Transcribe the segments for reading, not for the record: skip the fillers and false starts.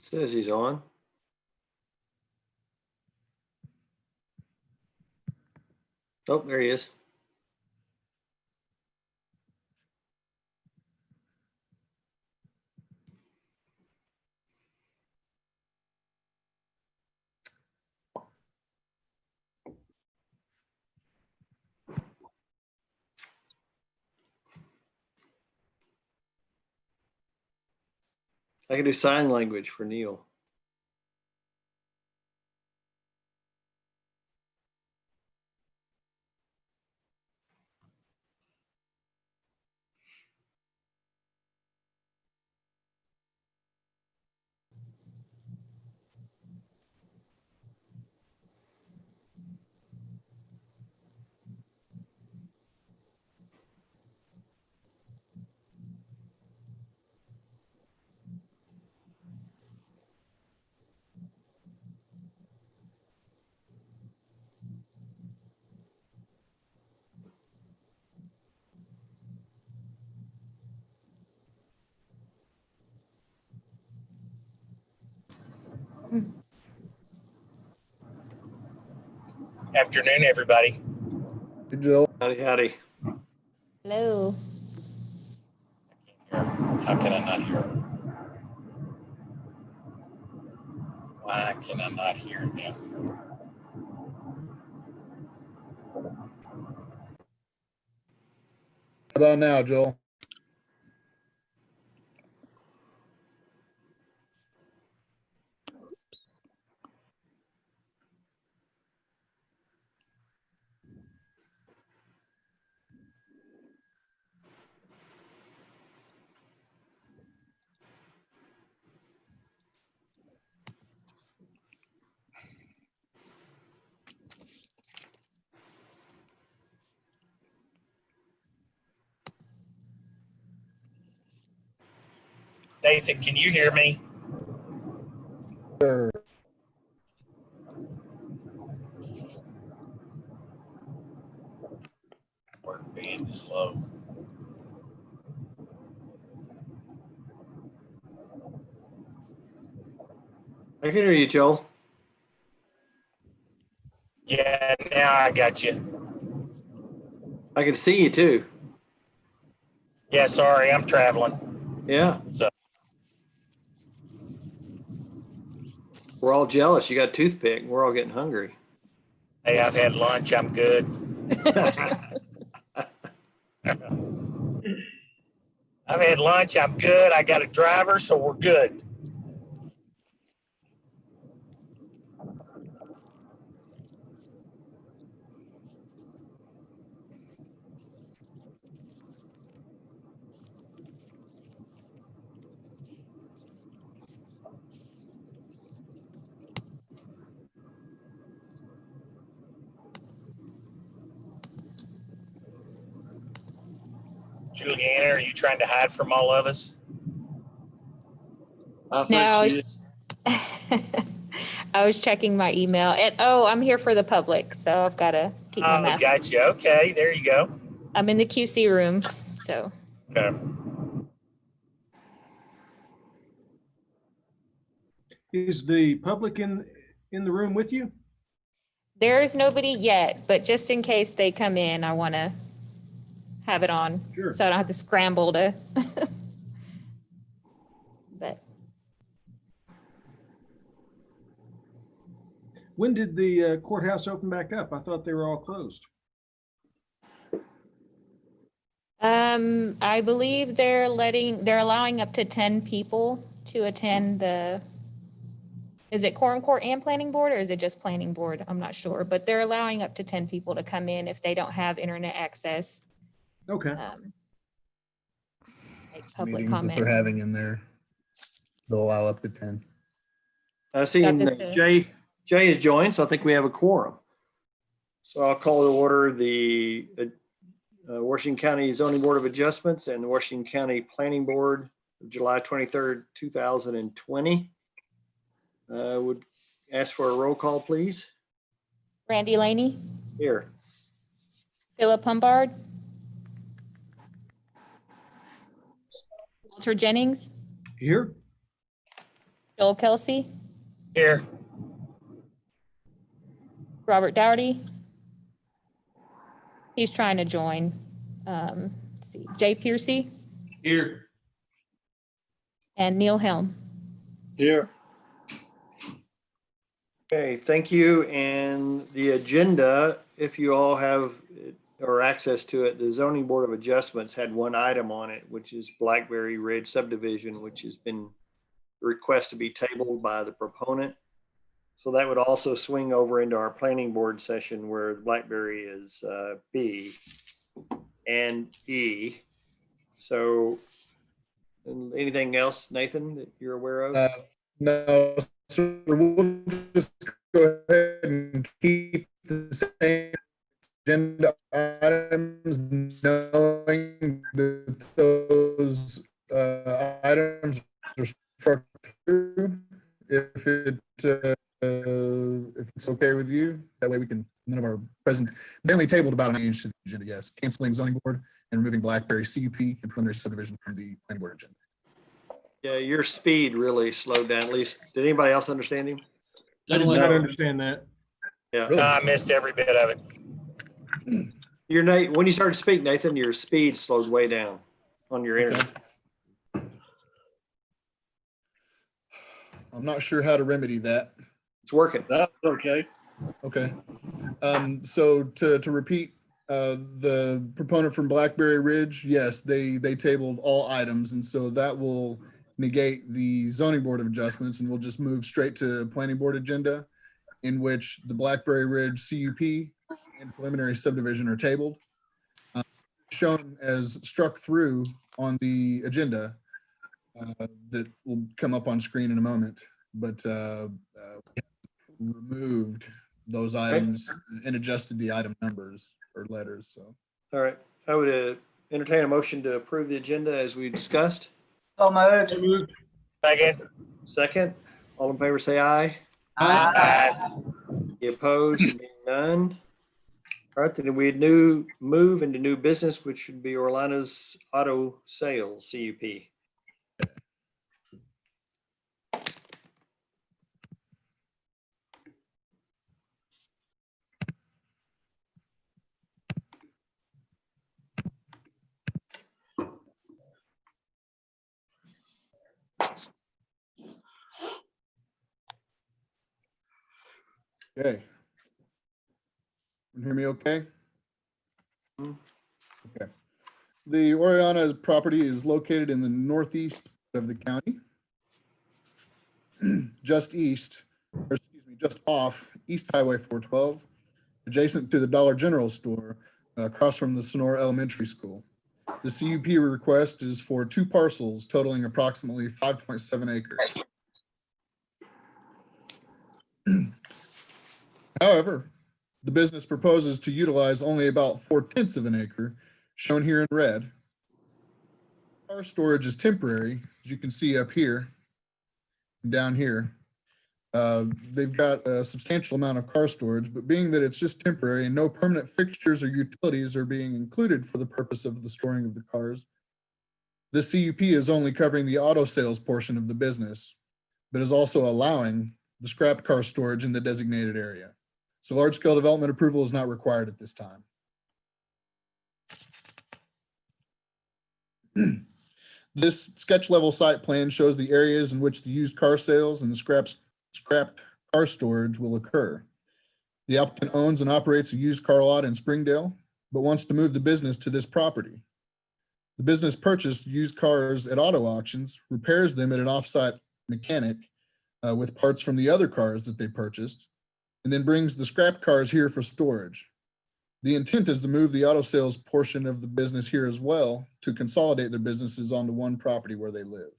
Says he's on. Oh, there he is. I can do sign language for Neil. Afternoon, everybody. Hey, Joe. Howdy, howdy. Hello. How can I not hear? Why can I not hear them? How about now, Joel? Nathan, can you hear me? Sure. Work band is low. I can hear you, Joel. Yeah, now I got you. I can see you too. Yeah, sorry, I'm traveling. Yeah. So We're all jealous. You got a toothpick. We're all getting hungry. hey, I've had lunch. I'm good. I've had lunch. I'm good. I got a driver, so we're good. Juliana, are you trying to hide from all of us? I think No, she I was checking my email. And I'm here for the public, so I've got to keep my Oh, mask. gotcha. Okay, there you go. I'm in the QC room, so. Okay. Is the public in the room with you? There's nobody yet, but just in case they come in, I want to have it on. Sure. So I don't have to scramble to. But When did the courthouse open back up? I thought they were all closed. I believe they're allowing up to 10 people to attend is it quorum court and planning board, or is it just planning board? I'm not sure, but they're allowing up to 10 people to come in if they don't have internet access. Okay. Make public Meetings that comment. they're having in there, they'll allow up to 10. I see Got this, Jay is joined, so I think we have a quorum. So I'll call to order the Washington County Zoning Board of Adjustments and the Washington County Planning Board of July 23rd, 2020. Would ask for a roll call, please. Randy Laney, Here. Philip Humbard, Walter Jennings, Here? Joel Kelsey, Here. Robert Dougherty. He's trying to join. Let's see, Jay Piercy Here. and Neil Helm. Here. Okay, thank you. And the agenda, if you all have or access to it, the Zoning Board of Adjustments had one item on it, which is Blackberry Ridge Subdivision, which has been request to be tabled by the proponent. So that would also swing over into our planning board session where Blackberry is B and E. So anything else, Nathan, that you're aware of? No, so we'll just go ahead and keep the same agenda items, knowing that those items are struck through. If it's okay with you, that way we can, none of our present, they only tabled about an inch to the agenda, yes. Canceling zoning board and removing Blackberry CUP and preliminary subdivision from the planning board agenda. Yeah, your speed really slowed down. At least, did anybody else understand him? I did not understand that. Yeah. Really? I missed every bit of it. When you started to speak, Nathan, your speed slowed way down on your internet. I'm not sure how to remedy that. It's working. That's okay. Okay. So to repeat, the proponent from Blackberry Ridge, yes, they tabled all items. And so that will negate the zoning board of adjustments, and we'll just move straight to planning board agenda, in which the Blackberry Ridge CUP and preliminary subdivision are tabled. Shown as struck through on the agenda that will come up on screen in a moment, but we removed those items and adjusted the item numbers or letters. So, All right. I would entertain a motion to approve the agenda as we discussed. So moved. So moved. Second. Second, all in favor say aye. Aye. Any opposed? Being none. All right, then we move into new business, which should be Orellana's Auto Sales, CUP. okay. You hear me okay? Mhm. Okay. The Orellana property is located in the northeast of the county. Just off East Highway 412, adjacent to the Dollar General store, across from the Sonora Elementary School. The CUP request is for 2 parcels totaling approximately 5.7 acres. However, the business proposes to utilize only about 4/10 of an acre, shown here in red. Car storage is temporary, as you can see up here and down here. They've got a substantial amount of car storage, but being that it's just temporary and no permanent fixtures or utilities are being included for the purpose of the storing of the cars, the CUP is only covering the auto sales portion of the business, but is also allowing the scrapped car storage in the designated area. So large-scale development approval is not required at this time. This sketch level site plan shows the areas in which the used car sales and the scrapped car storage will occur. The applicant owns and operates a used car lot in Springdale, but wants to move the business to this property. The business purchased used cars at auto auctions, repairs them at an offsite mechanic with parts from the other cars that they purchased, and then brings the scrap cars here for storage. The intent is to move the auto sales portion of the business here as well to consolidate their businesses onto one property where they live.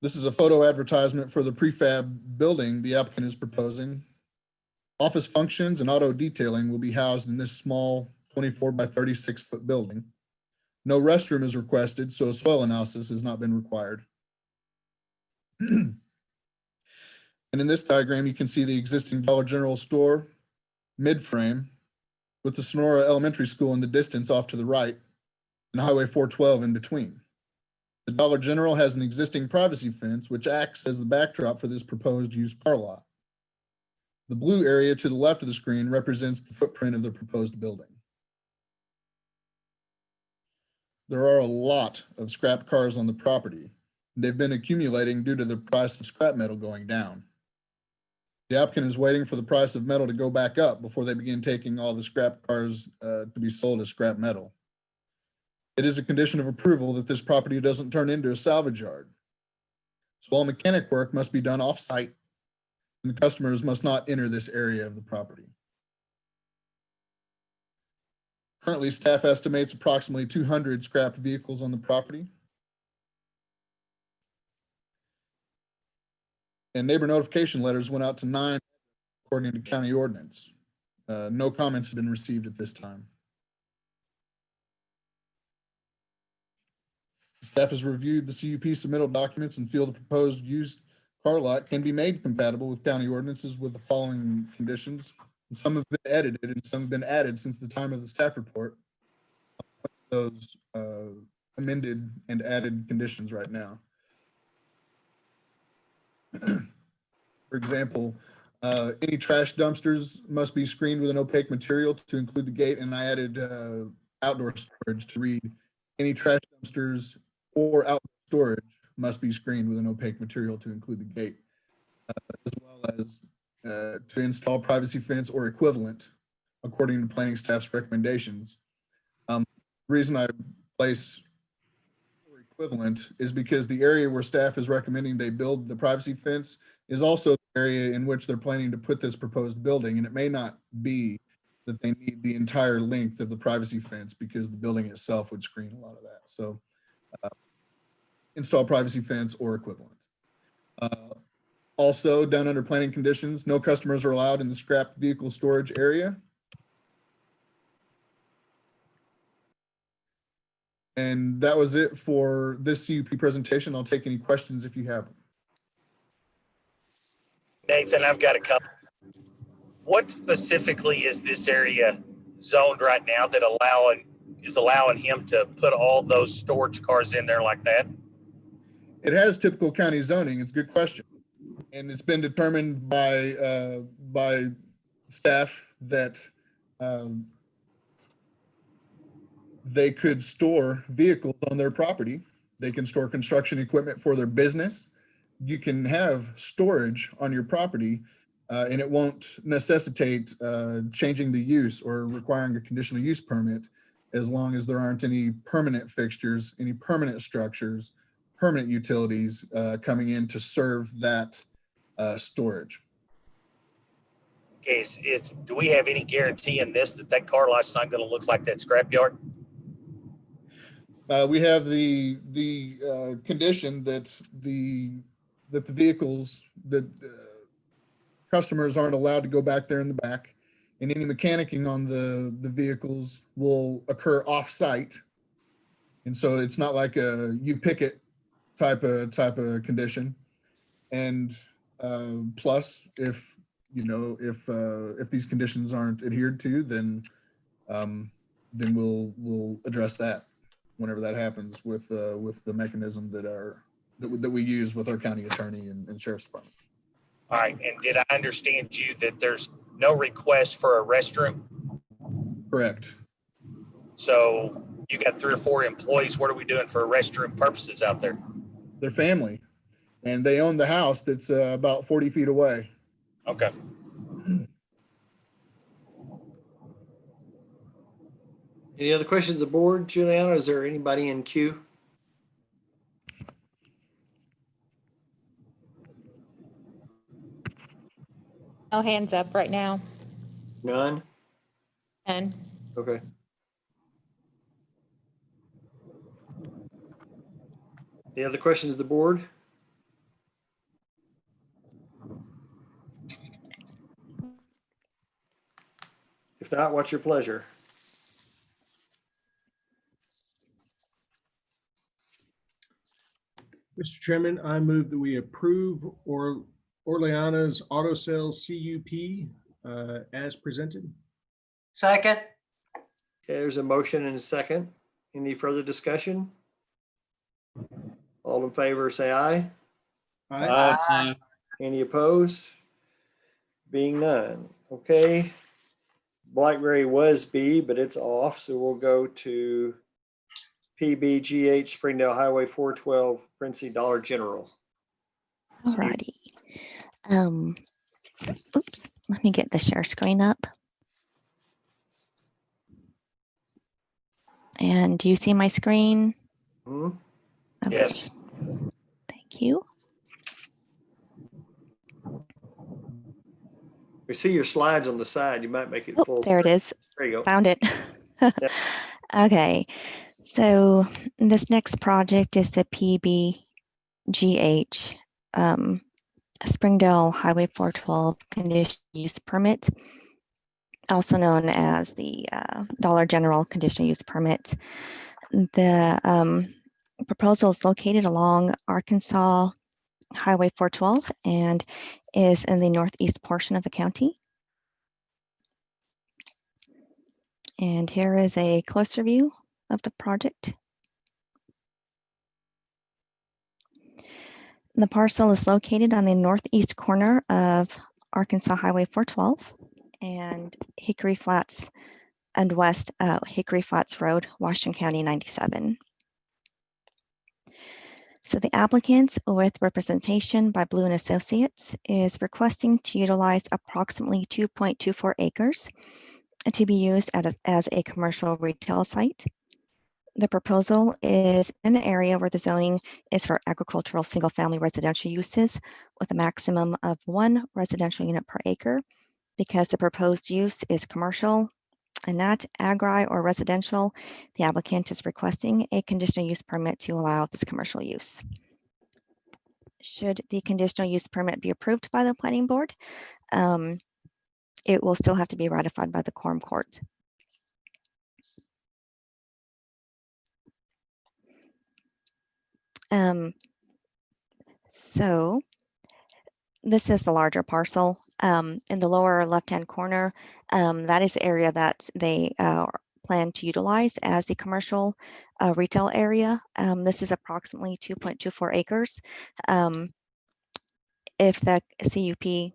This is a photo advertisement for the prefab building the applicant is proposing. Office functions and auto detailing will be housed in this small 24 by 36 foot building. No restroom is requested, so a soil analysis has not been required. And in this diagram, you can see the existing Dollar General store mid-frame with the Sonora Elementary School in the distance off to the right and Highway 412 in between. The Dollar General has an existing privacy fence, which acts as the backdrop for this proposed used car lot. The blue area to the left of the screen represents the footprint of the proposed building. There are a lot of scrap cars on the property. They've been accumulating due to the price of scrap metal going down. The applicant is waiting for the price of metal to go back up before they begin taking all the scrap cars to be sold as scrap metal. It is a condition of approval that this property doesn't turn into a salvage yard. So all mechanic work must be done off-site, and the customers must not enter this area of the property. Currently, staff estimates approximately 200 scrapped vehicles on the property. And neighbor notification letters went out to 9 according to county ordinance. No comments have been received at this time. Staff has reviewed the CUP submittal documents and feel the proposed used car lot can be made compatible with county ordinances with the following conditions. And some have been edited and some have been added since the time of the staff report. Those amended and added conditions right now. For example, any trash dumpsters must be screened with an opaque material to include the gate, and I added outdoor storage to read, any trash dumpsters or outdoor storage must be screened with an opaque material to include the gate, as well as to install privacy fence or equivalent according to planning staff's recommendations. The reason I place equivalent is because the area where staff is recommending they build the privacy fence is also the area in which they're planning to put this proposed building, and it may not be that they need the entire length of the privacy fence because the building itself would screen a lot of that. So install privacy fence or equivalent. Also, down under planning conditions, no customers are allowed in the scrap vehicle storage area. And that was it for this CUP presentation. I'll take any questions if you have them. Nathan, I've got a couple. What specifically is this area zoned right now that is allowing him to put all those storage cars in there like that? It has typical county zoning. It's a good question. And it's been determined by staff that they could store vehicles on their property. They can store construction equipment for their business. You can have storage on your property and it won't necessitate changing the use or requiring a conditional use permit as long as there aren't any permanent fixtures, any permanent structures, permanent utilities coming in to serve that storage. Okay, do we have any guarantee in this that car lot's not going to look like that scrapyard? We have the condition that the vehicles, that customers aren't allowed to go back there in the back, and any mechanicking on the vehicles will occur off-site. And so it's not like a you pick it type of condition. And plus, if these conditions aren't adhered to, then we'll address that whenever that happens with the mechanism that we use with our county attorney and sheriff's department. All right, and did I understand you that there's no request for a restroom? Correct. So you got 3 or 4 employees. What are we doing for restroom purposes out there? Their family, and they own the house that's about 40 feet away. Okay. Any other questions of the board, Juliana? Is there anybody in queue? No hands up right now. None? And Okay. Any other questions of the board? If not, what's your pleasure? Mr. Chairman, I move that we approve Orellana's auto sales CUP as presented. Second. Okay, there's a motion and a second. Any further discussion? All in favor, say aye. Aye. Any opposed? Being none. Okay. Blackberry was B, but it's off, so we'll go to PBGH Springdale Highway 412 Princey Dollar General. Alrighty. Oops, let me get the share screen up. And do you see my screen? Hmm? Okay, Yes. thank you. We see your slides on the side. You might make it Oh, full. there it is. There you go. Found it. Yep. Okay, so this next project is the PBGH Springdale Highway 412 Conditional Use Permit, also known as the Dollar General Conditional Use Permit. The proposal is located along Arkansas Highway 412 and is in the northeast portion of the county. And here is a closer view of the project. The parcel is located on the northeast corner of Arkansas Highway 412 and Hickory Flats and west Hickory Flats Road, Washington County 97. So the applicant, with representation by Blue and Associates, is requesting to utilize approximately 2.24 acres to be used as a commercial retail site. The proposal is in an area where the zoning is for agricultural single-family residential uses with a maximum of 1 residential unit per acre. Because the proposed use is commercial and not agri or residential, the applicant is requesting a conditional use permit to allow this commercial use. Should the conditional use permit be approved by the planning board, it will still have to be ratified by the quorum court. So this is the larger parcel. In the lower left-hand corner, that is the area that they plan to utilize as the commercial retail area. This is approximately 2.24 acres. If the CUP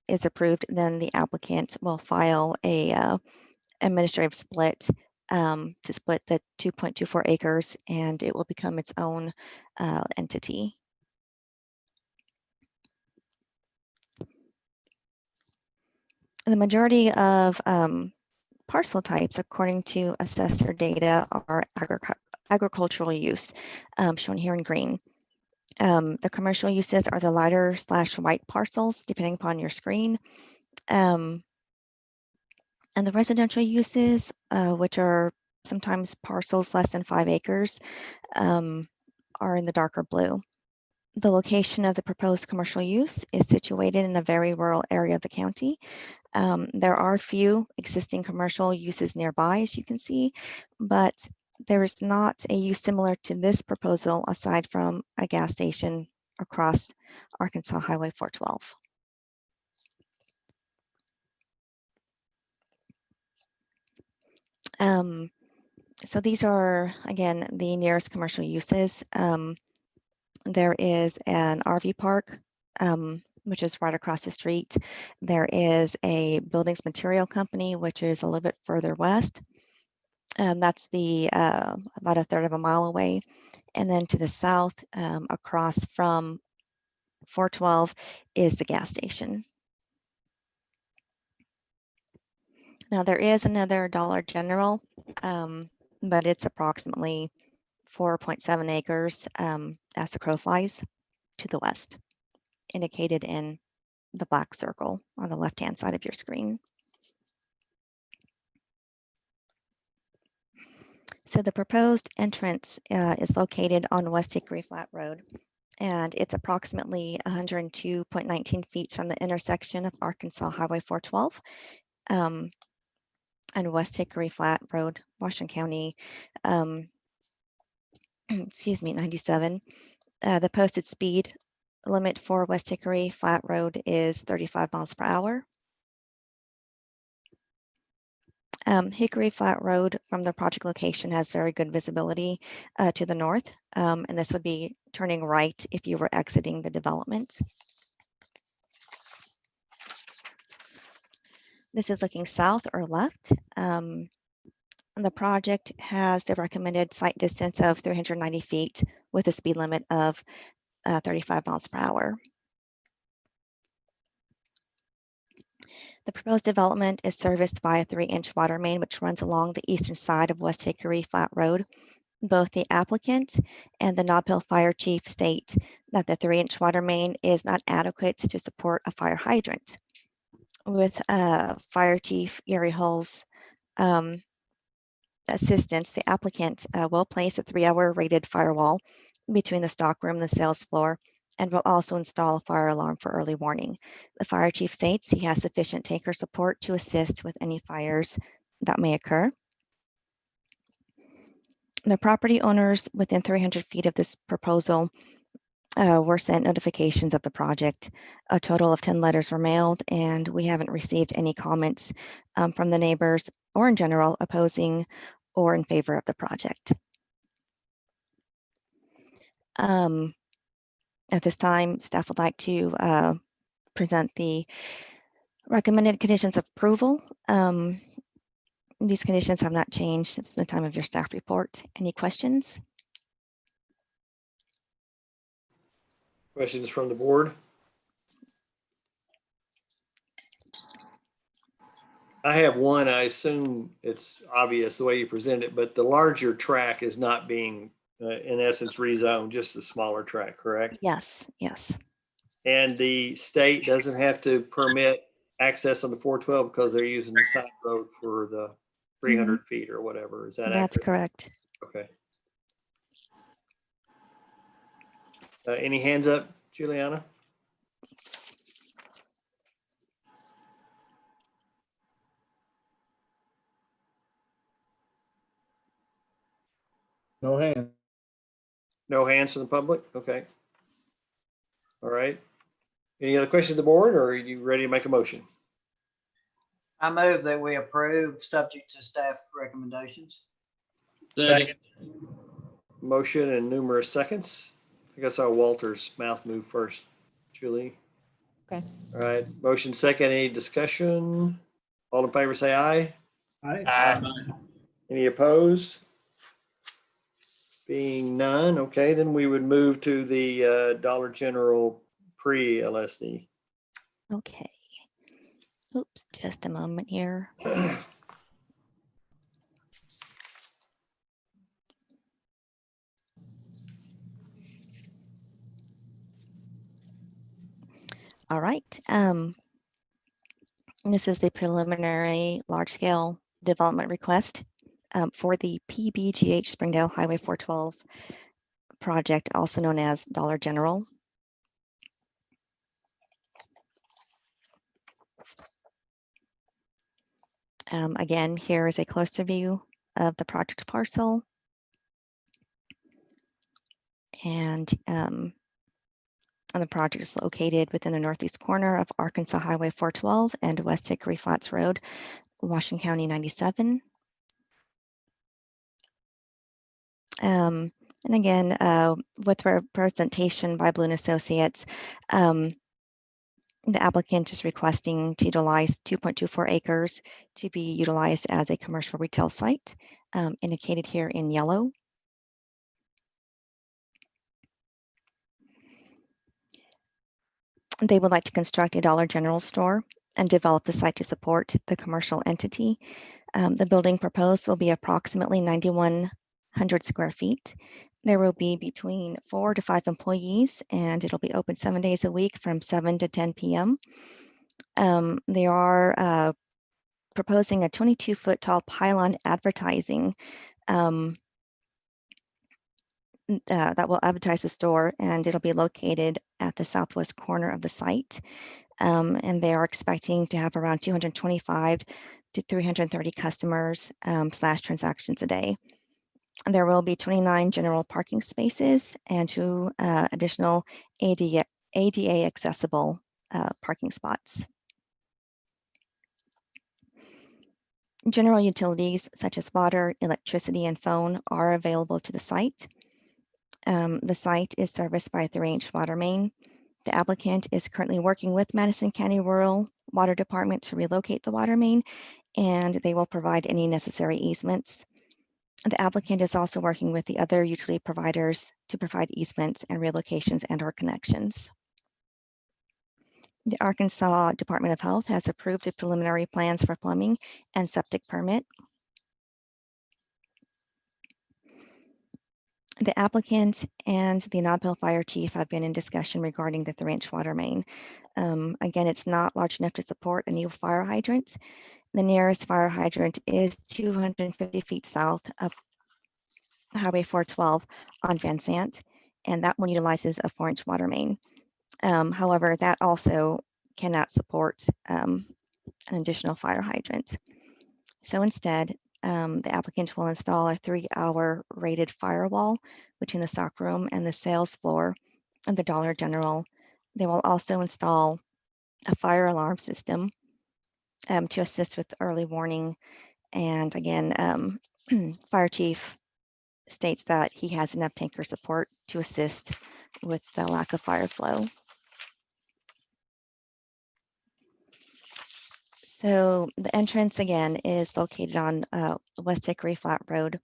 is approved, then the applicant will file a administrative split to split the 2.24 acres, and it will become its own entity. The majority of parcel types, according to assessor data, are agricultural use, shown here in green. The commercial uses are the lighter/white parcels, depending upon your screen. And the residential uses, which are sometimes parcels less than 5 acres, are in the darker blue. The location of the proposed commercial use is situated in a very rural area of the county. There are few existing commercial uses nearby, as you can see, but there is not a use similar to this proposal aside from a gas station across Arkansas Highway 412. So these are, again, the nearest commercial uses. There is an RV park, which is right across the street. There is a buildings material company, which is a little bit further west. That's about a third of a mile away. And then to the south, across from 412, is the gas station. Now there is another Dollar General, but it's approximately 4.7 acres as the crow flies to the west, indicated in the black circle on the left-hand side of your screen. So the proposed entrance is located on West Hickory Flat Road, and it's approximately 102.19 feet from the intersection of Arkansas Highway 412 and West Hickory Flat Road, Washington County, excuse me, 97. The posted speed limit for West Hickory Flat Road is 35 miles per hour. Hickory Flat Road from the project location has very good visibility to the north, and this would be turning right if you were exiting the development. This is looking south or left. And the project has the recommended site distance of 390 feet with a speed limit of 35 miles per hour. The proposed development is serviced by a 3-inch water main, which runs along the eastern side of West Hickory Flat Road. Both the applicant and the Nob Hill Fire Chief state that the 3-inch water main is not adequate to support a fire hydrant. With Fire Chief Gary Hull's assistance, the applicant will place a 3-hour rated firewall between the stockroom and the sales floor, and will also install a fire alarm for early warning. The fire chief states he has sufficient tanker support to assist with any fires that may occur. The property owners within 300 feet of this proposal were sent notifications of the project. A total of 10 letters were mailed, and we haven't received any comments from the neighbors or in general opposing or in favor of the project. At this time, staff would like to present the recommended conditions of approval. These conditions have not changed since the time of your staff report. Any questions? Questions from the board? I have one. I assume it's obvious the way you present it, but the larger track is not being, in essence, rezoned, just the smaller track, correct? Yes, yes. And the state doesn't have to permit access on the 412 because they're using the side road for the 300 feet or whatever. Is that That's accurate? correct. Okay. Any hands up, Juliana? No hand. No hands from the public? Okay. All right. Any other questions of the board, or are you ready to make a motion? I move that we approve, subject to staff recommendations. Second. Motion and numerous seconds. I guess I saw Walter's mouth move first. Julie? Okay. All right. Motion second. Any discussion? All in favor, say aye. Aye. Any opposed? Being none, okay, then we would move to the Dollar General pre-LSD. Okay. Oops, just a moment here. All right. This is the preliminary large-scale development request for the PBG-Springdale Highway 412 project, also known as Dollar General. Again, here is a closer view of the project parcel. And the project is located within the northeast corner of Arkansas Highway 412 and West Hickory Flats Road, Washington County 97. And again, with representation by Bloom Associates, the applicant is requesting to utilize 2.24 acres to be utilized as a commercial retail site, indicated here in yellow. They would like to construct a Dollar General store and develop the site to support the commercial entity. The building proposed will be approximately 9,100 square feet. There will be between 4 to 5 employees, and it'll be open 7 days a week from 7 to 10 p.m. They are proposing a 22-foot tall pylon advertising that will advertise the store, and it'll be located at the southwest corner of the site. And they are expecting to have around 225 to 330 customers / transactions a day. And there will be 29 general parking spaces and 2 additional ADA accessible parking spots. General utilities such as water, electricity, and phone are available to the site. The site is serviced by a 3-inch water main. The applicant is currently working with Madison County Rural Water Department to relocate the water main, and they will provide any necessary easements. The applicant is also working with the other utility providers to provide easements and relocations and/or connections. The Arkansas Department of Health has approved the preliminary plans for plumbing and septic permit. The applicant and the Nob Hill Fire Chief have been in discussion regarding the 3-inch water main. Again, it's not large enough to support a new fire hydrant. The nearest fire hydrant is 250 feet south of Highway 412 on Van Sant, and that one utilizes a 4-inch water main. However, that also cannot support an additional fire hydrant. So instead, the applicant will install a 3-hour rated firewall between the stockroom and the sales floor of the Dollar General. They will also install a fire alarm system to assist with early warning. And again, Fire Chief states that he has enough tanker support to assist with the lack of fire flow. So the entrance again is located on West Hickory Flat Road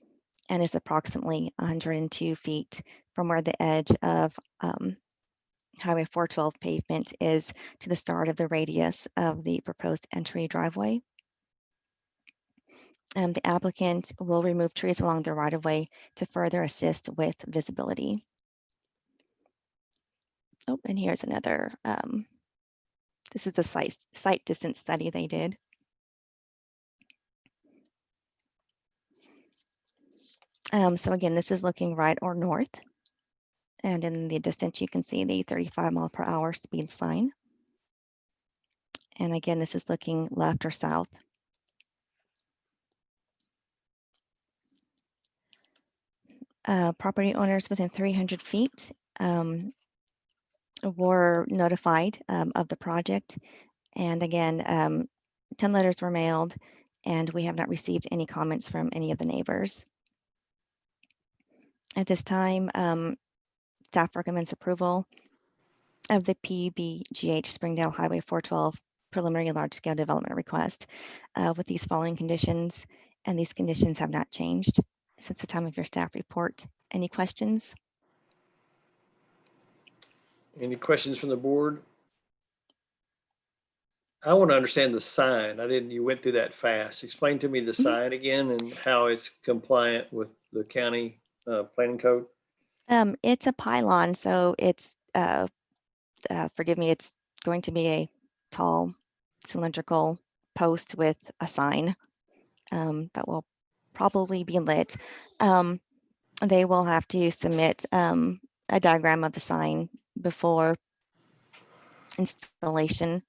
and is approximately 102 feet from where the edge of Highway 412 pavement is to the start of the radius of the proposed entry driveway. The applicant will remove trees along the right-of-way to further assist with visibility. Oh, and here's another, this is the site distance study they did. So again, this is looking right or north. And in the distance, you can see the 35-mile-per-hour speed sign. And again, this is looking left or south. Property owners within 300 feet were notified of the project. And again, 10 letters were mailed, and we have not received any comments from any of the neighbors. At this time, staff recommends approval of the PBG-Springdale Highway 412 preliminary large-scale development request with these following conditions, and these conditions have not changed since the time of your staff report. Any questions? Any questions from the board? I want to understand the sign. You went through that fast. Explain to me the sign again and how it's compliant with the county planning code. It's a pylon, so it's, forgive me, it's going to be a tall cylindrical post with a sign that will probably be lit. They will have to submit a diagram of the sign before installation.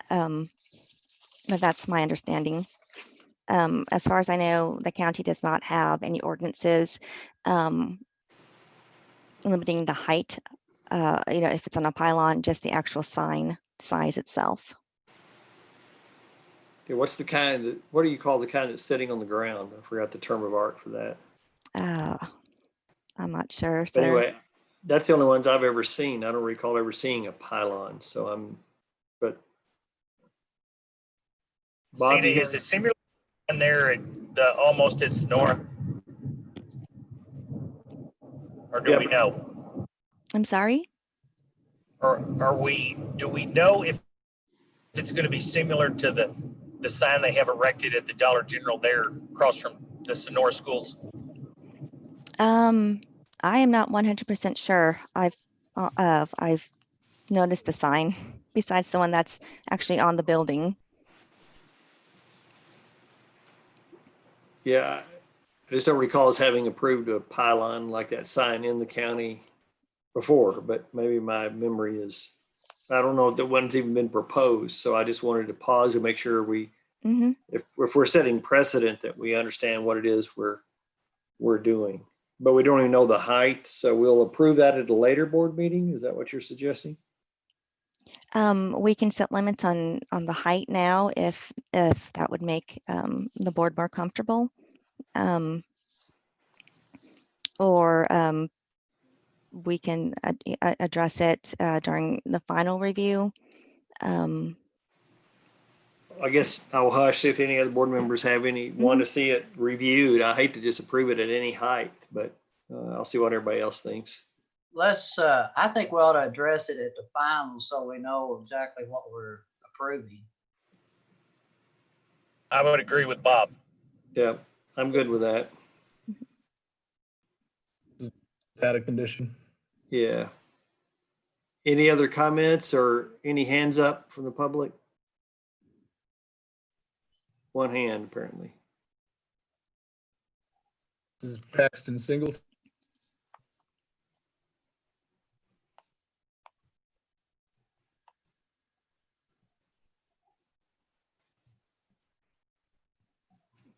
But that's my understanding. As far as I know, the county does not have any ordinances limiting the height, if it's on a pylon, just the actual sign size itself. Okay, what do you call the kind that's sitting on the ground? I forgot the term of art for that. I'm not sure, But sir. anyway, that's the only ones I've ever seen. I don't recall ever seeing a pylon. So but Bob, Cena, is it similar in there at almost its north? Or do we know? I'm sorry? Or do we know if it's going to be similar to the sign they have erected at the Dollar General there across from the Sonora schools? I am not 100% sure. I've noticed the sign besides the one that's actually on the building. Yeah, I just don't recall us having approved a pylon like that sign in the county before, but maybe my memory is, I don't know if the one's even been proposed. So I just wanted to pause and make sure if we're setting precedent that we understand what it is we're doing. But we don't even know the height, so we'll approve that at a later board meeting. Is that what you're suggesting? We can set limits on the height now if that would make the board more comfortable. Or we can address it during the final review. I guess I'll hush, see if any other board members have any, want to see it reviewed. I hate to just approve it at any height, but I'll see what everybody else thinks. Let's, I think we ought to address it at the final so we know exactly what we're approving. I would agree with Bob. Yeah, I'm good with that. Add a condition. Yeah. Any other comments or any hands up from the public? One hand, apparently. This is Paxton Singleton.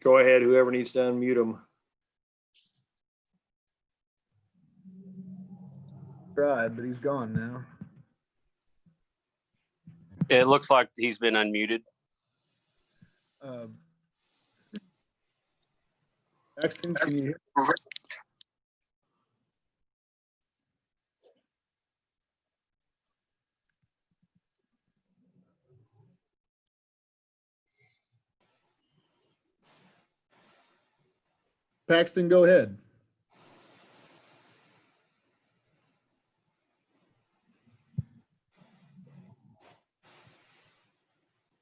Go ahead, whoever needs to unmute them. Tried, but he's gone now. It looks like he's been unmuted. Paxton, can you hear? Paxton, go ahead.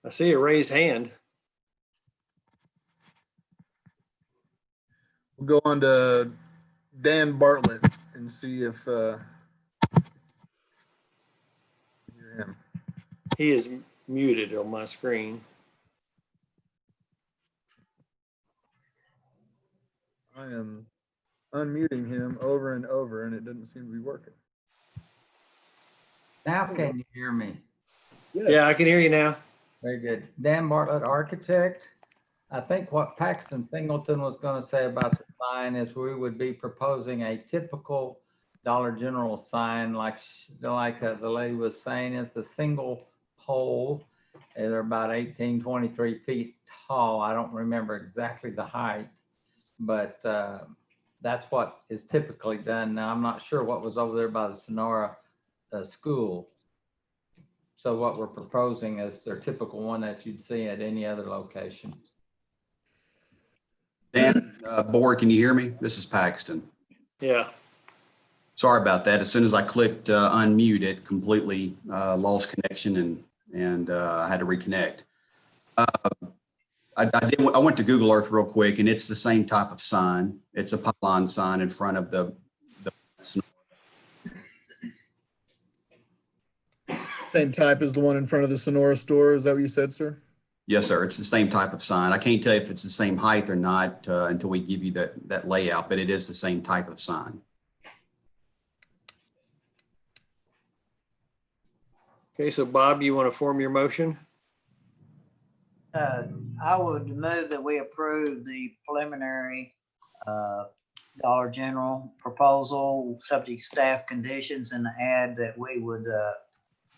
I see a raised hand. We'll go on to Dan Bartlett and see if hear him. He is muted on my screen. I am unmuting him over and over, and it doesn't seem to be working. Now can you hear me? Yes. Yeah, I can hear you now. Very good. Dan Bartlett, architect. I think what Paxton Singleton was going to say about the sign is we would be proposing a typical Dollar General sign, like the lady was saying, it's a single pole. And they're about 18, 23 feet tall. I don't remember exactly the height, but that's what is typically done. Now, I'm not sure what was over there by the Sonora school. So what we're proposing is their typical one that you'd see at any other location. Dan, board, can you hear me? This is Paxton. Yeah. Sorry about that. As soon as I clicked unmute, it completely lost connection and I had to reconnect. I went to Google Earth real quick, and it's the same type of sign. It's a pylon sign in front of the Same type as the one in front of the Sonora store. Is that what you said, sir? Yes, sir. It's the same type of sign. I can't tell you if it's the same height or not until we give you that layout, but it is the same type of sign. Okay, so Bob, you want to form your motion? I would move that we approve the preliminary Dollar General proposal, subject staff conditions, and add that we would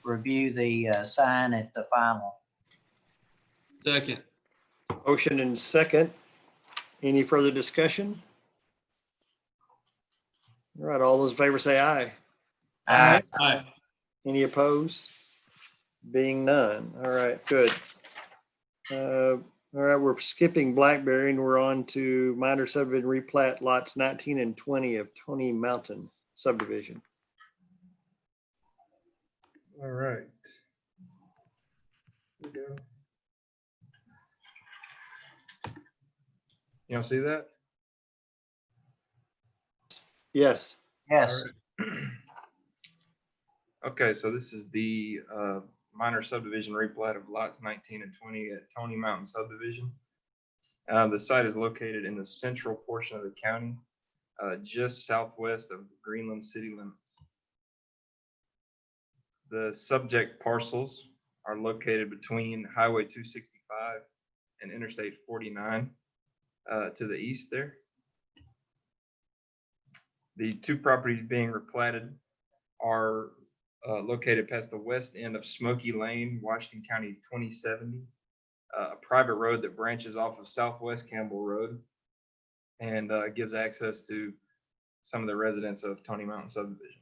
review the sign at the final. Second. Motion and second. Any further discussion? All right, all those in favor say aye. Aye. Aye. Any opposed? Being none. All right, good. All right, we're skipping Blackberry and we're on to minor subdivision replat lots 19 and 20 of Tony Mountain subdivision. All right. Here we go. Y'all see that? Yes. Yes. All right. Okay, so this is the minor subdivision replat of lots 19 and 20 at Tony Mountain subdivision. The site is located in the central portion of the county, just southwest of Greenland city limits. The subject parcels are located between Highway 265 and Interstate 49 to the east there. The two properties being replatted are located past the west end of Smoky Lane, Washington County 2070, a private road that branches off of Southwest Campbell Road and gives access to some of the residents of Tony Mountain Subdivision.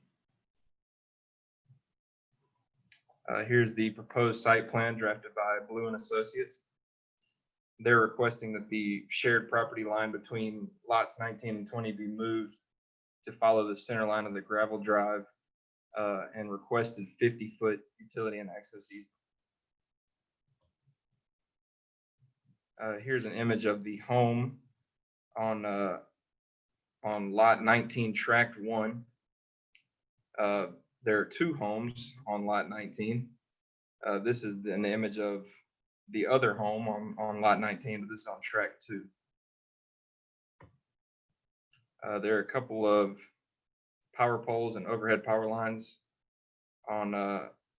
Here's the proposed site plan drafted by Blue and Associates. They're requesting that the shared property line between lots 19 and 20 be moved to follow the center line of the gravel drive and requested 50-foot utility and access easement. Here's an image of the home on lot 19, tract 1. There are 2 homes on lot 19. This is an image of the other home on lot 19, but this is on tract 2. There are a couple of power poles and overhead power lines on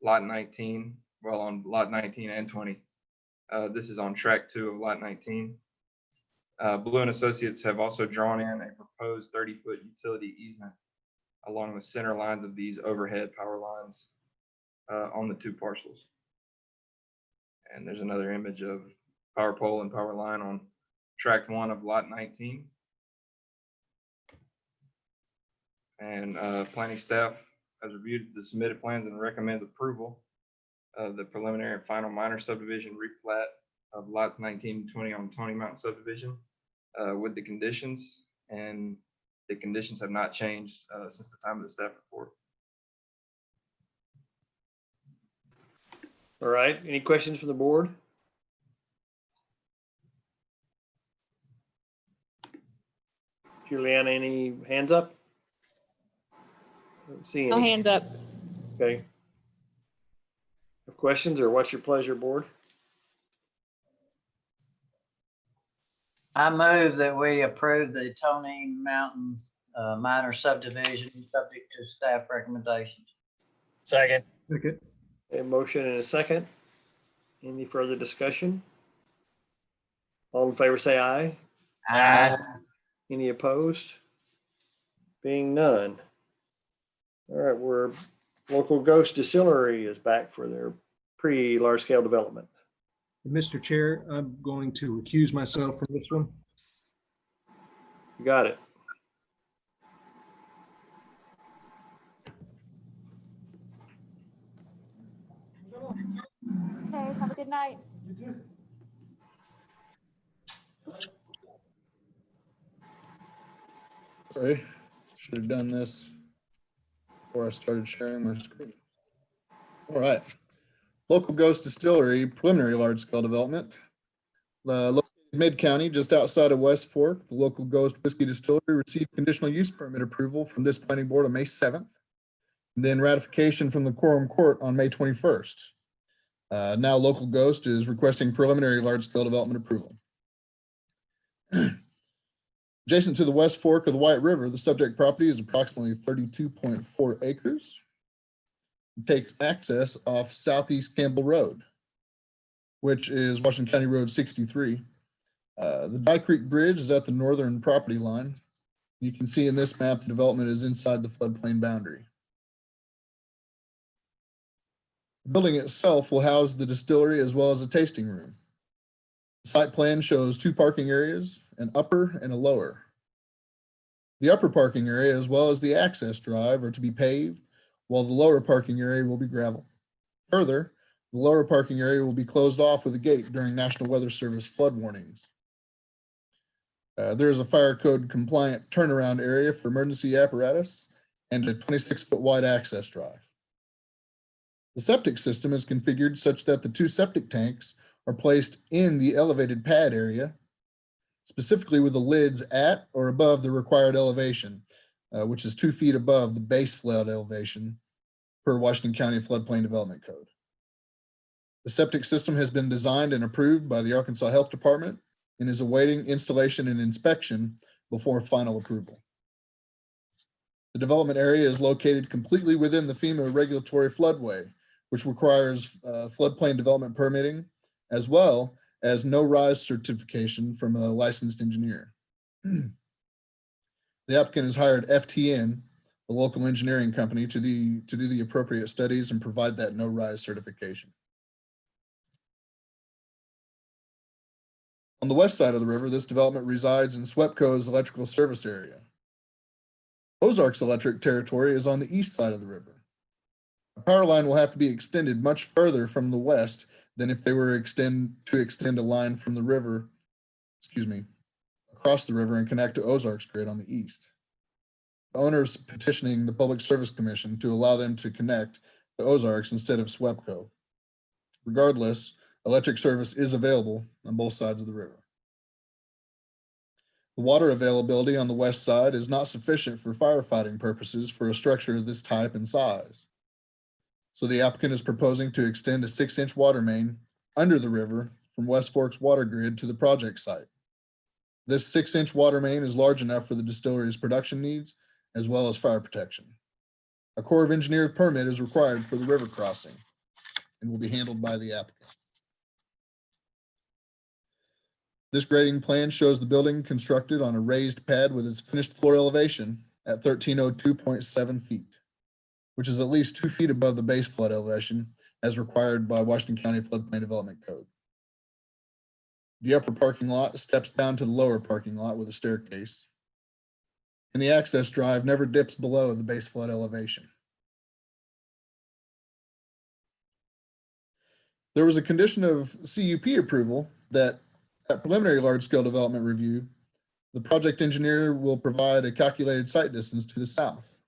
lot 19, well, on lot 19 and 20. This is on tract 2 of lot 19. Blue and Associates have also drawn in a proposed 30-foot utility easement along the center lines of these overhead power lines on the 2 parcels. And there's another image of power pole and power line on tract 1 of lot 19. And planning staff has reviewed the submitted plans and recommends approval of the preliminary and final minor subdivision replat of lots 19 and 20 on Tony Mountain Subdivision with the conditions, and the conditions have not changed since the time of the staff report. All right, any questions from the board? Juliana, any hands up? Don't see No any. hands up. Okay. Have questions, or what's your pleasure, board? I move that we approve the Tony Mountain minor subdivision subject to staff recommendations. Second. Second. A motion and a second. Any further discussion? All in favor say aye. Aye. Any opposed? Being none. All right, local Ghost Distillery is back for their pre-large scale development. Mr. Chair, I'm going to recuse myself from this one. You got it. Okay, have a good night. Sorry, should have done this before I started sharing my screen. All right. Local Ghost Distillery, preliminary large-scale development. Located mid-county, just outside of West Fork, the Local Ghost Whiskey Distillery received conditional use permit approval from this planning board on May 7th, and then ratification from the Quorum Court on May 21st. Now Local Ghost is requesting preliminary large-scale development approval. Adjacent to the West Fork of the White River, the subject property is approximately 32.4 acres. It takes access off Southeast Campbell Road, which is Washington County Road 63. The Dye Creek Bridge is at the northern property line. You can see in this map, the development is inside the floodplain boundary. The building itself will house the distillery as well as a tasting room. The site plan shows 2 parking areas, an upper and a lower. The upper parking area as well as the access drive are to be paved, while the lower parking area will be gravel. Further, the lower parking area will be closed off with a gate during National Weather Service flood warnings. There is a fire code compliant turnaround area for emergency apparatus and a 26-foot wide access drive. The septic system is configured such that the 2 septic tanks are placed in the elevated pad area, specifically with the lids at or above the required elevation, which is 2 feet above the base flood elevation per Washington County Floodplain Development Code. The septic system has been designed and approved by the Arkansas Health Department and is awaiting installation and inspection before final approval. The development area is located completely within the FEMA regulatory floodway, which requires floodplain development permitting, as well as no rise certification from a licensed engineer. The applicant has hired FTN, the local engineering company to do the appropriate studies and provide that no-rise certification. On the west side of the river, this development resides in SWEPCO's electrical service area. Ozark's electric territory is on the east side of the river. A power line will have to be extended much further from the west than if they were to extend a line from the river, across the river and connect to Ozark's grid on the east. The owner is petitioning the Public Service Commission to allow them to connect to Ozarks instead of SWEPCO. Regardless, electric service is available on both sides of the river. The water availability on the west side is not sufficient for firefighting purposes for a structure of this type and size. So the applicant is proposing to extend a 6-inch water main under the river from West Fork's water grid to the project site. This 6-inch water main is large enough for the distillery's production needs as well as fire protection. A Corps of Engineers permit is required for the river crossing and will be handled by the applicant. This grading plan shows the building constructed on a raised pad with its finished floor elevation at 1302.7 feet, which is at least 2 feet above the base flood elevation as required by Washington County Floodplain Development Code. The upper parking lot steps down to the lower parking lot with a staircase, and the access drive never dips below the base flood elevation. There was a condition of CUP approval that at preliminary large-scale development review, the project engineer will provide a calculated site distance to the south.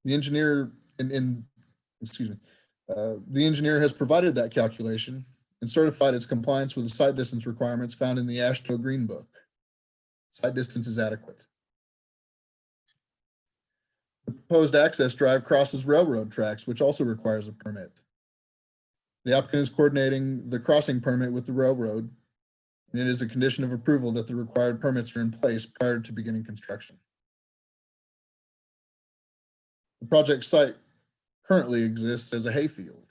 The engineer the engineer has provided that calculation and certified its compliance with the site distance requirements found in the AASHTO Green Book. Site distance is adequate. The proposed access drive crosses railroad tracks, which also requires a permit. The applicant is coordinating the crossing permit with the railroad, and it is a condition of approval that the required permits are in place prior to beginning construction. The project site currently exists as a hayfield.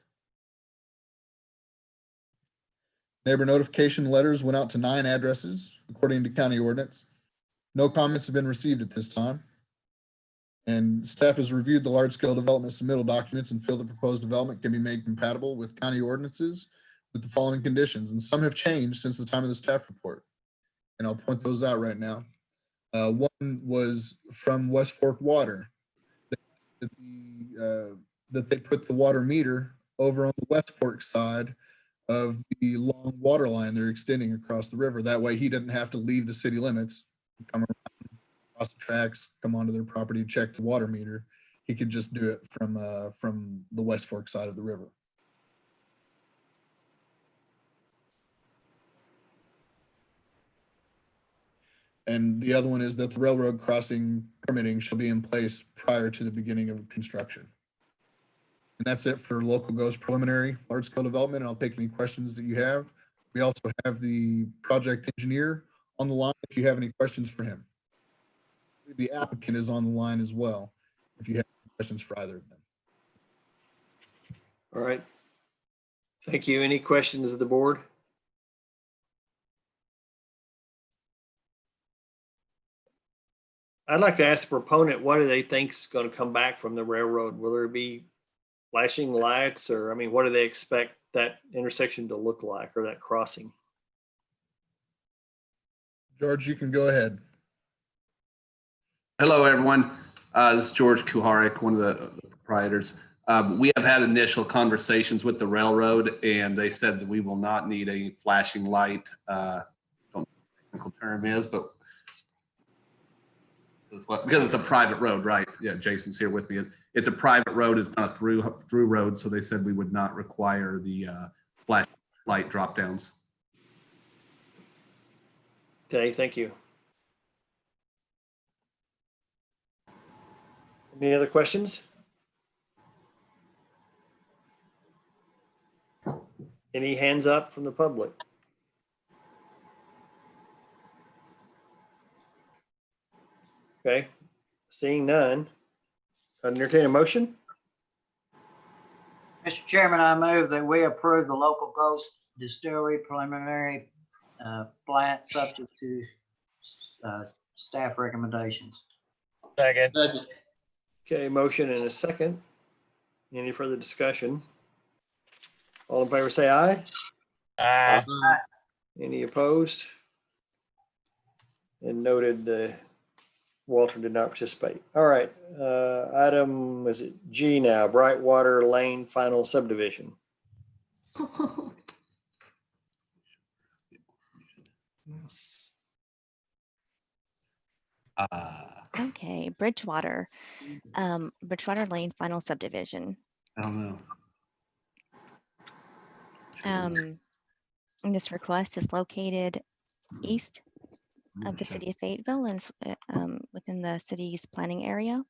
Neighbor notification letters went out to 9 addresses, according to county ordinance. No comments have been received at this time. And staff has reviewed the large-scale development submittal documents and feel the proposed development can be made compatible with county ordinances with the following conditions, and some have changed since the time of the staff report. And I'll point those out right now. One was from West Fork Water, that they put the water meter over on the West Fork side of the long water line they're extending across the river. That way he didn't have to leave the city limits, come around, cross the tracks, come onto their property, check the water meter. He could just do it from the West Fork side of the river. And the other one is that the railroad crossing permitting shall be in place prior to the beginning of construction. And that's it for local goes preliminary large scale development. And I'll take any questions that you have. We also have the project engineer on the line if you have any questions for him. The applicant is on the line as well if you have questions for either of them. All right. Thank you. Any questions of the board? I'd like to ask the proponent, what do they think is going to come back from the railroad? Will there be flashing lights, or, I mean, what do they expect that intersection to look like, or that crossing? George, you can go ahead. Hello, everyone. This is George Kuharik, one of the proprietors. We have had initial conversations with the railroad, and they said that we will not need a flashing light. I don't know what the technical term is, but because it's a private road, right? Yeah, Jason's here with me. It's a private road. It's not a through road, so they said we would not require the flash light drop downs. Okay, thank you. Any other questions? Any hands up from the public? Okay, seeing none, I'd entertain a motion. Mr. Chairman, I move that we approve the local Ghost Distillery preliminary plat subject to staff recommendations. Second. Okay, motion and a second. Any further discussion? All in favor, say aye. Any opposed? And noted, Walter did not participate. All right, item, is it G now, Brightwater Lane Final Subdivision. Okay, Bridgewater, Bridgewater Lane Final Subdivision. I don't know. And this request is located east of the city of Fayetteville and within the city's planning area.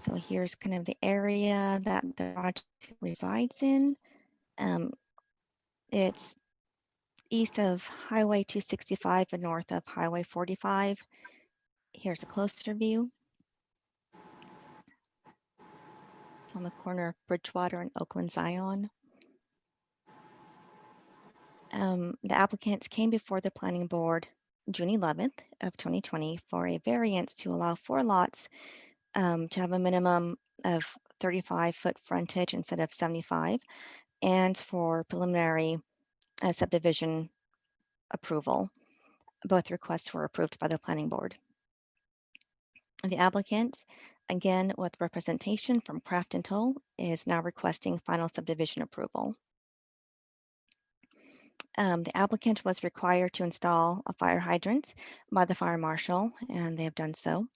So here's kind of the area that the project resides in. It's east of Highway 265 and north of Highway 45. Here's a closer view. It's on the corner of Bridgewater and Oakland Zion. The applicants came before the planning board June 11th of 2020 for a variance to allow 4 lots to have a minimum of 35-foot frontage instead of 75, and for preliminary subdivision approval. Both requests were approved by the planning board. The applicant, again with representation from Craft and Toll, is now requesting final subdivision approval. The applicant was required to install a fire hydrant by the fire marshal, and they have done so.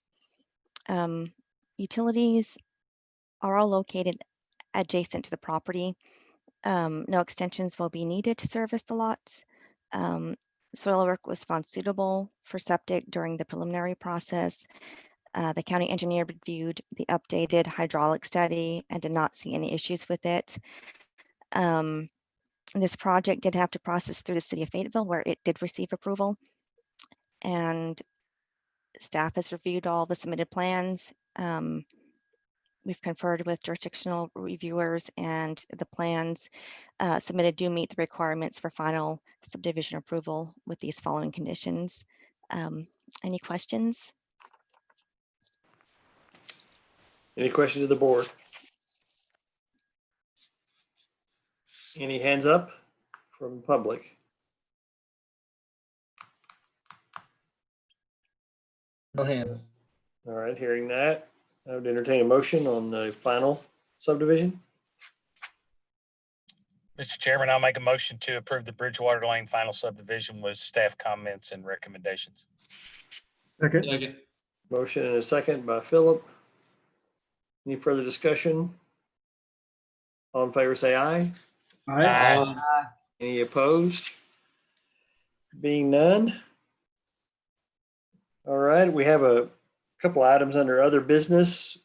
Utilities are all located adjacent to the property. No extensions will be needed to service the lots. Soil work was found suitable for septic during the preliminary process. The county engineer reviewed the updated hydraulic study and did not see any issues with it. This project did have to process through the city of Fayetteville, where it did receive approval. And staff has reviewed all the submitted plans. We've conferred with jurisdictional reviewers, and the plans submitted do meet the requirements for final subdivision approval with these following conditions. Any questions? Any questions of the board? Any hands up from the public? No hand. All right, hearing that, I would entertain a motion on the final subdivision. Mr. Chairman, I'll make a motion to approve the Bridgewater Lane final subdivision with staff comments and recommendations. Second. Motion and a second by Philip. Any further discussion? All in favor, say aye. Aye. Any opposed? Being none. All right, we have a couple items under other business.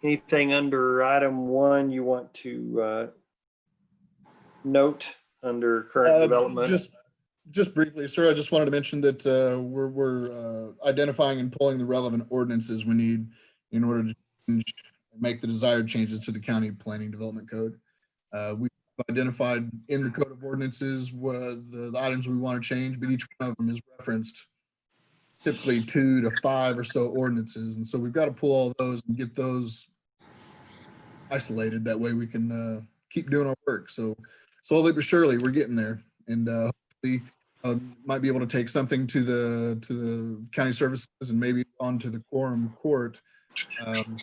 Anything under item 1 you want to note under current development? Just briefly, sir, I just wanted to mention that we're identifying and pulling the relevant ordinances we need in order to make the desired changes to the county planning development code. We've identified in the code of ordinances the items we want to change, but each one of them is referenced typically 2 to 5 or so ordinances. And so we've got to pull all those and get those isolated. That way we can keep doing our work. So slowly but surely we're getting there. And hopefully might be able to take something to the county services and maybe onto the quorum court. I'm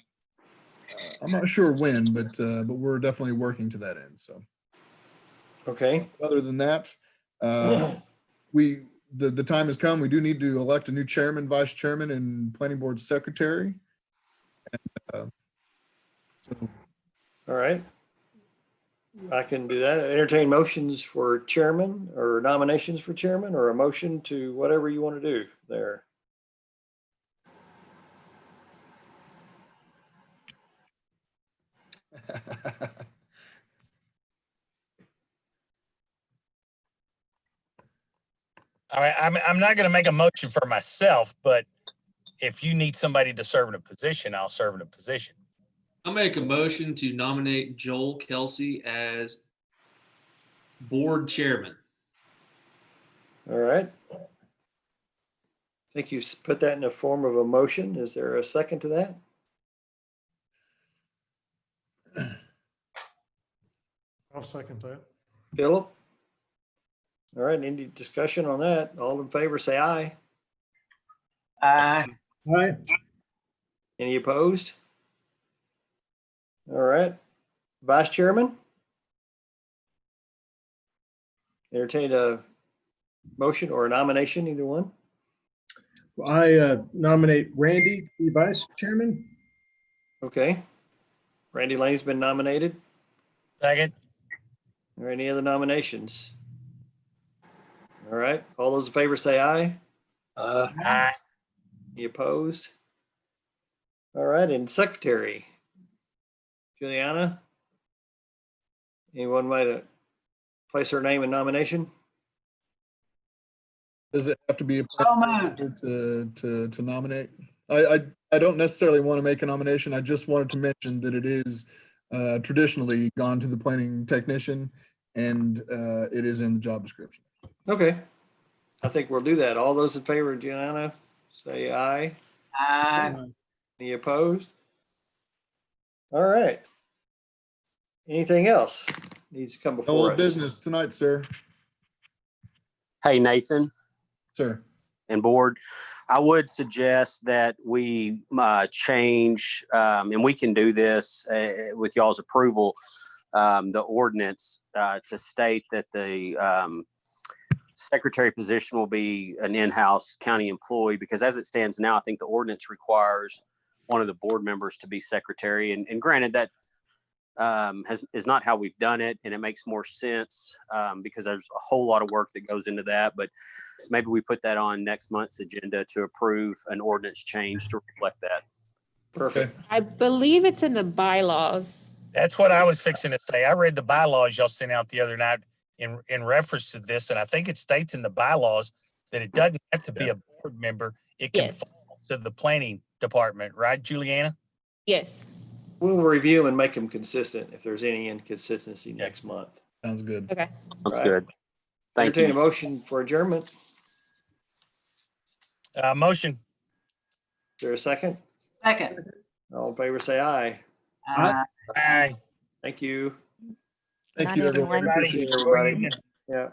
not sure when, but we're definitely working to that end. So, okay. Other than that, the time has come. We do need to elect a new chairman, vice chairman, and planning board secretary. And, all right. I can do that. Entertain motions for chairman or nominations for chairman, or a motion to whatever you want to do there. I'm not going to make a motion for myself, but if you need somebody to serve in a position, I'll serve in a position. I'll make a motion to nominate Joel Kelsey as board chairman. All right. think you put that in the form of a motion. Is there a second to that? I'll second that. Philip? All right, any discussion on that? All in favor, say aye. Aye. Aye. Any opposed? All right. Vice Chairman? Entertain a motion or a nomination, either one. I nominate Randy to be vice chairman. Okay. Randy Lane's been nominated. Second. Are any other nominations? All right. All those in favor say aye. Aye. Any opposed? All right. And Secretary, Juliana? Anyone might place her name in nomination? Does it have to be a So moved. to nominate? I don't necessarily want to make a nomination. I just wanted to mention that it is traditionally gone to the planning technician, and it is in the job description. Okay. I think we'll do that. All those in favor of Juliana, say aye. Aye. Any opposed? All right. Anything else needs to come No before old us? business tonight, sir. Hey, Nathan Sir. and board, I would suggest that we change, and we can do this with y'all's approval, the ordinance to state that the secretary position will be an in-house county employee, because as it stands now, I think the ordinance requires one of the board members to be secretary. And granted, that is not how we've done it, and it makes more sense because there's a whole lot of work that goes into that. But maybe we put that on next month's agenda to approve an ordinance change to reflect that. Perfect. I believe it's in the bylaws. That's what I was fixing to say. I read the bylaws y'all sent out the other night in reference to this, and I think it states in the bylaws that it doesn't have to be a board member. It can Yes. fall to the planning department, right, Juliana? Yes. We'll review them and make them consistent if there's any inconsistency next month. Sounds good. Okay. That's Right. good. Thank Entertain a you. motion for adjournment. Motion. Is there a second? Second. All in favor, say aye. Aye. Aye. Thank you. Thank Night, you, everyone. everyone. Appreciate it. Everybody. Yeah.